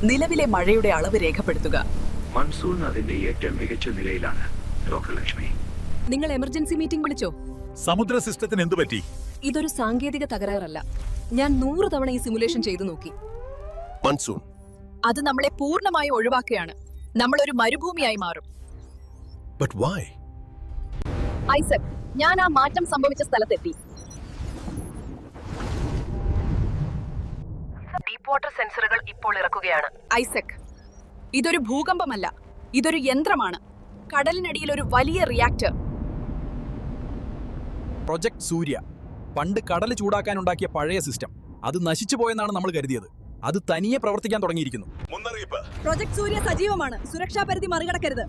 നിലവിലെ മഴയുടെ അളവ് രേഖപ്പെടുത്തുക. മൺസൂൺ അതിന്റെ ഏറ്റവും മികച്ച നിലയിലാണ്. ലോകലക്ഷ്മി, നിങ്ങൾ എമർജൻസി മീറ്റിംഗ് വിളിച്ചോ? സമുദ്ര സിസ്റ്റത്തിന് എന്തു പറ്റി? ഇതൊരു സാങ്കേതിക തകരാറല്ല. ഞാൻ 100 തവണ ഈ സിമുലേഷൻ ചെയ്തു നോക്കി. മൺസൂൺ അത് നമ്മളെ പൂർണ്ണമായി ഒഴിവാക്കുകയാണ്. നമ്മളൊരു മരുഭൂമിയായി മാറും. But why? ഐസക്, ഞാൻ ആ മാറ്റം സംഭവിച്ച സ്ഥലത്തെത്തി. ഡീപ് വാട്ടർ സെൻസറുകൾ ഇപ്പോൾ ഇറക്കുകയാണ്. ഐസക്, ഇതൊരു ഭൂകമ്പമല്ല, ഇതൊരു യന്ത്രമാണ്. കടലിനടിയിൽ ഒരു വലിയ റിയാക്ടർ. പ്രൊജക്ട് സൂര്യ പണ്ട് കടൽ ചൂടാക്കാനുണ്ടാക്കിയ പഴയ സിസ്റ്റം. അത് നശിച്ചു പോയെന്നാണ് നമ്മൾ കരുതിയത്. അത് തനിയെ പ്രവർത്തിക്കാൻ തുടങ്ങിയിരിക്കുന്നു. മുന്നറിയിപ്പ്. പ്രൊജക്ട് സൂര്യ സജീവമാണ്. സുരക്ഷാ പരിധി മറികടക്കരുത്.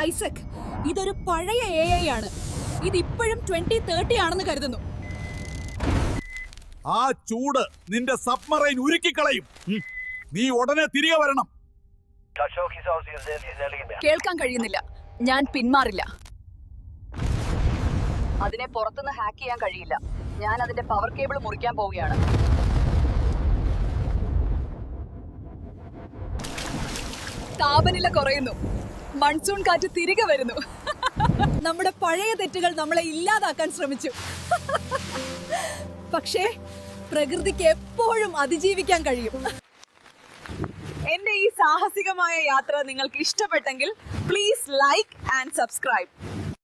ഐസക്, ഇതൊരു പഴയ AI ആണ്. ഇതിപ്പോഴും 2030 ആണെന്ന് കരുതുന്നു. ആ ചൂട് നിന്റെ സബ്മറൈൻ ഉരുക്കിക്കളയും. നീ ഉടനെ തിരികെ വരണം. കേൾക്കാൻ കഴിയുന്നില്ല. ഞാൻ പിന്മാറില്ല. അതിനെ പുറത്തുനിന്ന് ഹാക്ക് ചെയ്യാൻ കഴിയില്ല. ഞാൻ അതിന്റെ പവർ കേബിൾ മുറിക്കാൻ പോവുകയാണ്. താപനില കുറയുന്നു. മൺസൂൺ കാറ്റ് തിരികെ വരുന്നു. നമ്മുടെ പഴയ തെറ്റുകൾ നമ്മളെ ഇല്ലാതാക്കാൻ ശ്രമിച്ചു. പക്ഷേ പ്രകൃതിക്ക് എപ്പോഴും അതിജീവിക്കാൻ കഴിയും. എന്റെ ഈ സാഹസികമായ യാത്ര നിങ്ങൾക്ക് ഇഷ്ടപ്പെട്ടെങ്കിൽ പ്ലീസ് ലൈക്ക് ആൻഡ് സബ്സ്ക്രൈബ്.